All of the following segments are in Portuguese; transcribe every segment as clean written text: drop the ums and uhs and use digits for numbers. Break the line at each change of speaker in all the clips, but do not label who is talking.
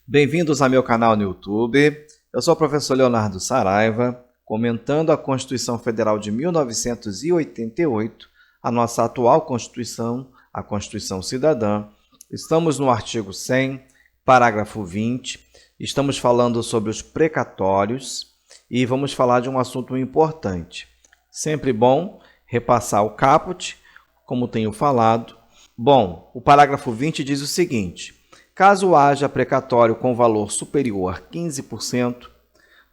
Bem-vindos ao meu canal no YouTube. Eu sou o professor Leonardo Saraiva, comentando a Constituição Federal de 1988, a nossa atual Constituição, a Constituição Cidadã. Estamos no artigo 100, parágrafo 20. Estamos falando sobre os precatórios e vamos falar de um assunto importante. Sempre bom repassar o caput, como tenho falado. Bom, o parágrafo 20 diz o seguinte: caso haja precatório com valor superior a 15%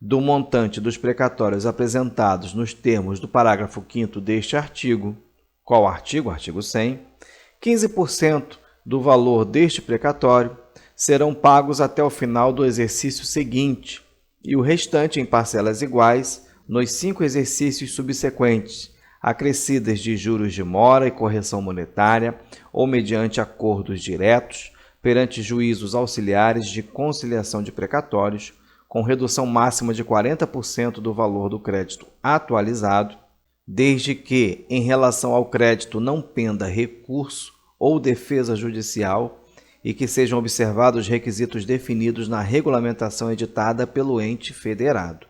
do montante dos precatórios apresentados nos termos do parágrafo 5º deste artigo, qual artigo? Artigo 100, 15% do valor deste precatório serão pagos até o final do exercício seguinte e o restante em parcelas iguais nos 5 exercícios subsequentes, acrescidas de juros de mora e correção monetária ou mediante acordos diretos perante juízos auxiliares de conciliação de precatórios, com redução máxima de 40% do valor do crédito atualizado, desde que, em relação ao crédito, não penda recurso ou defesa judicial e que sejam observados os requisitos definidos na regulamentação editada pelo ente federado.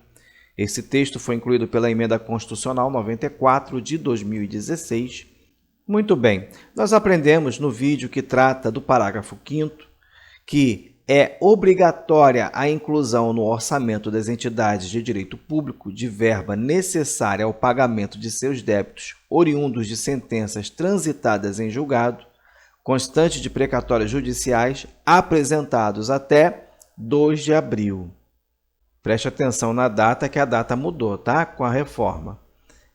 Esse texto foi incluído pela Emenda Constitucional 94 de 2016. Muito bem, nós aprendemos no vídeo que trata do parágrafo 5º que é obrigatória a inclusão no orçamento das entidades de direito público de verba necessária ao pagamento de seus débitos oriundos de sentenças transitadas em julgado, constante de precatórios judiciais apresentados até 2 de abril. Preste atenção na data, que a data mudou, tá? Com a reforma.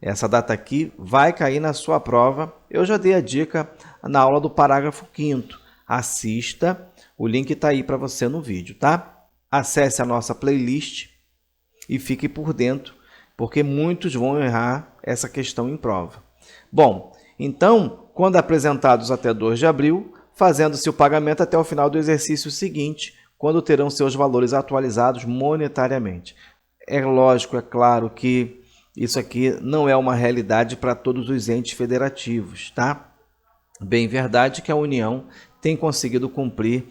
Essa data aqui vai cair na sua prova. Eu já dei a dica na aula do parágrafo 5º. Assista, o link está aí para você no vídeo, tá? Acesse a nossa playlist e fique por dentro, porque muitos vão errar essa questão em prova. Bom, então, quando apresentados até 2 de abril, fazendo-se o pagamento até o final do exercício seguinte, quando terão seus valores atualizados monetariamente. É lógico, é claro que isso aqui não é uma realidade para todos os entes federativos, tá? Bem verdade que a União tem conseguido cumprir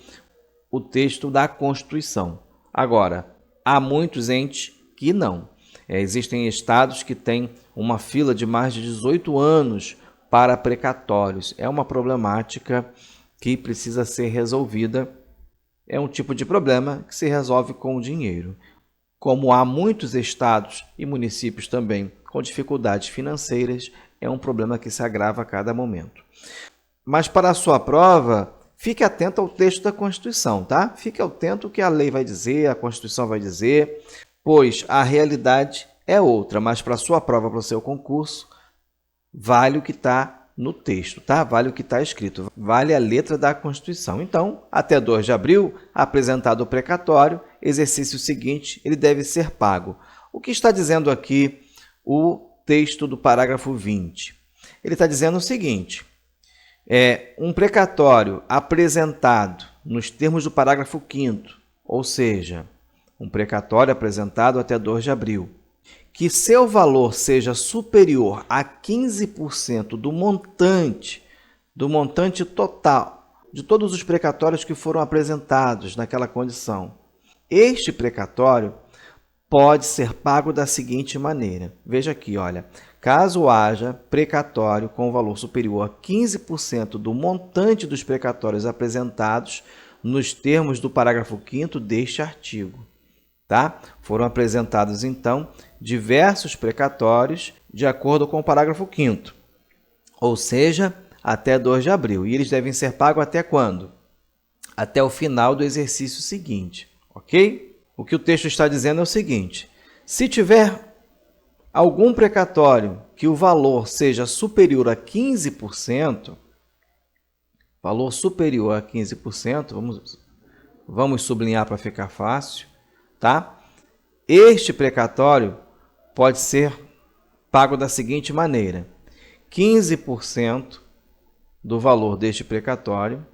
o texto da Constituição. Agora, há muitos entes que não. Existem estados que têm uma fila de mais de 18 anos para precatórios. É uma problemática que precisa ser resolvida. É um tipo de problema que se resolve com o dinheiro. Como há muitos estados e municípios também com dificuldades financeiras, é um problema que se agrava a cada momento. Mas para a sua prova, fique atento ao texto da Constituição, tá? Fique atento ao que a lei vai dizer, a Constituição vai dizer, pois a realidade é outra, mas para a sua prova, para o seu concurso, vale o que está no texto, tá? Vale o que está escrito, vale a letra da Constituição. Então, até 2 de abril, apresentado o precatório, exercício seguinte, ele deve ser pago. O que está dizendo aqui o texto do parágrafo 20? Ele está dizendo o seguinte: um precatório apresentado nos termos do parágrafo 5º, ou seja, um precatório apresentado até 2 de abril, que seu valor seja superior a 15% do montante total de todos os precatórios que foram apresentados naquela condição. Este precatório pode ser pago da seguinte maneira. Veja aqui, olha. Caso haja precatório com valor superior a 15% do montante dos precatórios apresentados nos termos do parágrafo 5º deste artigo. Tá? Foram apresentados, então, diversos precatórios de acordo com o parágrafo 5º, ou seja, até 2 de abril. E eles devem ser pagos até quando? Até o final do exercício seguinte, ok? O que o texto está dizendo é o seguinte: se tiver algum precatório que o valor seja superior a 15%, valor superior a 15%, vamos sublinhar para ficar fácil, tá? Este precatório pode ser pago da seguinte maneira: 15% do valor deste precatório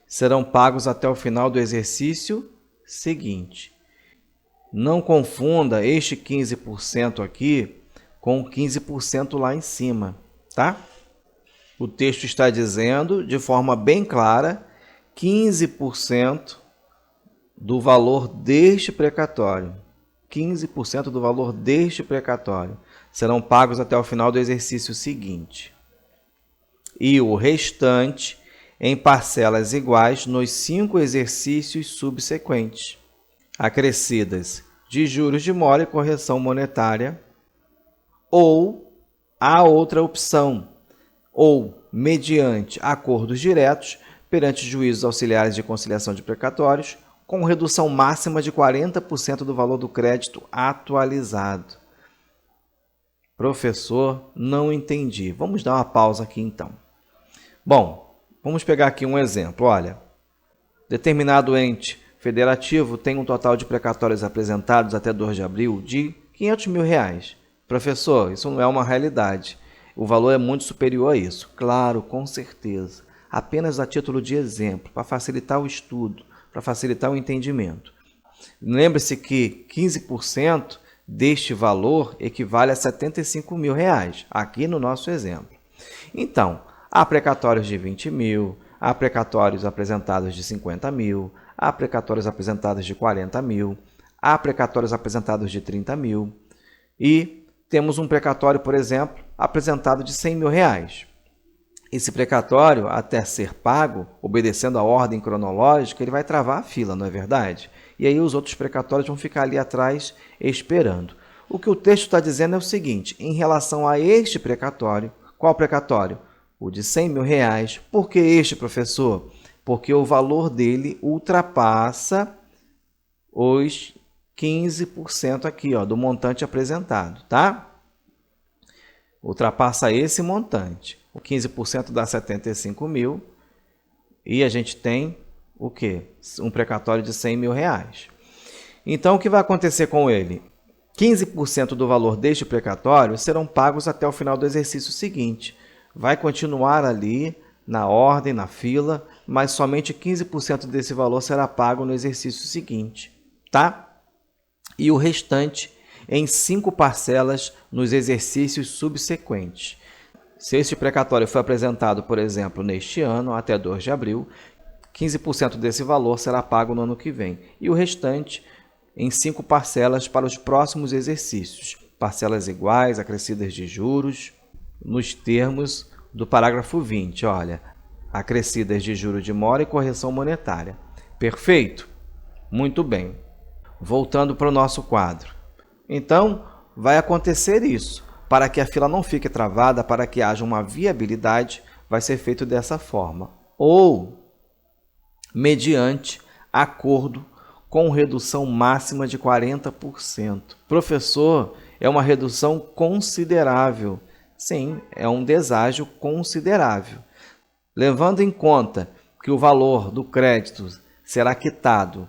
serão pagos até o final do exercício seguinte. Não confunda este 15% aqui com 15% lá em cima, tá? O texto está dizendo de forma bem clara 15% do valor deste precatório. 15% do valor deste precatório serão pagos até o final do exercício seguinte. E o restante em parcelas iguais nos 5 exercícios subsequentes, acrescidas de juros de mora e correção monetária, ou a outra opção, ou mediante acordos diretos perante juízos auxiliares de conciliação de precatórios, com redução máxima de 40% do valor do crédito atualizado. Professor, não entendi. Vamos dar uma pausa aqui então. Bom, vamos pegar aqui um exemplo. Olha, determinado ente federativo tem um total de precatórios apresentados até 2 de abril de R$500 mil. Professor, isso não é uma realidade. O valor é muito superior a isso. Claro, com certeza. Apenas a título de exemplo, para facilitar o estudo, para facilitar o entendimento. Lembre-se que 15% deste valor equivale a R$75 mil, aqui no nosso exemplo. Então, há precatórios de 20 mil, há precatórios apresentados de 50 mil, há precatórios apresentados de 40 mil, há precatórios apresentados de 30 mil e temos um precatório, por exemplo, apresentado de R$100 mil. Esse precatório, até ser pago, obedecendo a ordem cronológica, ele vai travar a fila, não é verdade? E aí os outros precatórios vão ficar ali atrás esperando. O que o texto está dizendo é o seguinte, em relação a este precatório, qual precatório? O de R$100 mil. Por que este, professor? Porque o valor dele ultrapassa os 15% aqui, ó, do montante apresentado, tá? Ultrapassa esse montante. O 15% dá 75 mil e a gente tem o quê? Um precatório de R$100 mil. Então, o que vai acontecer com ele? 15% do valor deste precatório serão pagos até o final do exercício seguinte. Vai continuar ali na ordem, na fila, mas somente 15% desse valor será pago no exercício seguinte, tá? E o restante em 5 parcelas nos exercícios subsequentes. Se este precatório foi apresentado, por exemplo, neste ano, até 2 de abril, 15% desse valor será pago no ano que vem. E o restante em 5 parcelas para os próximos exercícios. Parcelas iguais, acrescidas de juros, nos termos do parágrafo 20. Olha, acrescidas de juros de mora e correção monetária. Perfeito? Muito bem. Voltando para o nosso quadro. Então, vai acontecer isso. Para que a fila não fique travada, para que haja uma viabilidade, vai ser feito dessa forma. Ou mediante acordo com redução máxima de 40%. Professor, é uma redução considerável. Sim, é um deságio considerável. Levando em conta que o valor do crédito será quitado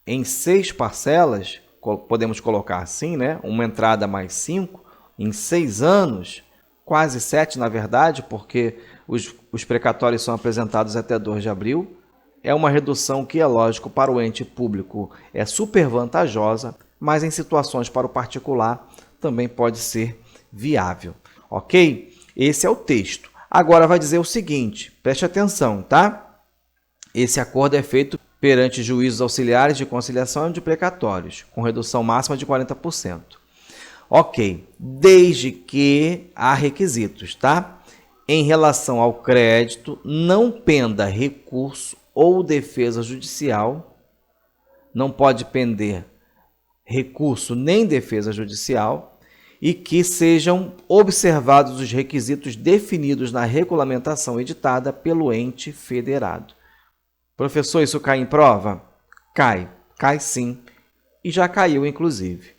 em 6 parcelas, podemos colocar assim, né? Uma entrada mais 5, em 6 anos, quase 7 na verdade, porque os precatórios são apresentados até 2 de abril, é uma redução que, é lógico, para o ente público é super vantajosa, mas em situações para o particular também pode ser viável, ok? Esse é o texto. Agora vai dizer o seguinte, preste atenção, tá? Esse acordo é feito perante juízos auxiliares de conciliação de precatórios, com redução máxima de 40%. Ok, desde que há requisitos, tá? Em relação ao crédito, não penda recurso ou defesa judicial, não pode pender recurso nem defesa judicial, e que sejam observados os requisitos definidos na regulamentação editada pelo ente federado. Professor, isso cai em prova? Cai sim, e já caiu inclusive.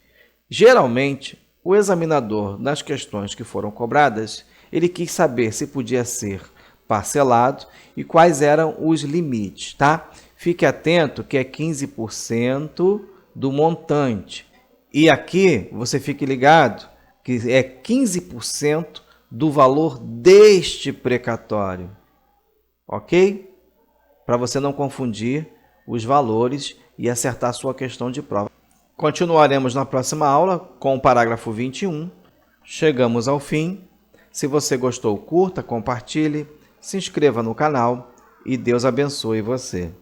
Geralmente, o examinador, nas questões que foram cobradas, ele quis saber se podia ser parcelado e quais eram os limites, tá? Fique atento que é 15% do montante. E aqui, você fique ligado que é 15% do valor deste precatório, ok? Para você não confundir os valores e acertar a sua questão de prova. Continuaremos na próxima aula com o parágrafo 21. Chegamos ao fim. Se você gostou, curta, compartilhe, se inscreva no canal e Deus abençoe você.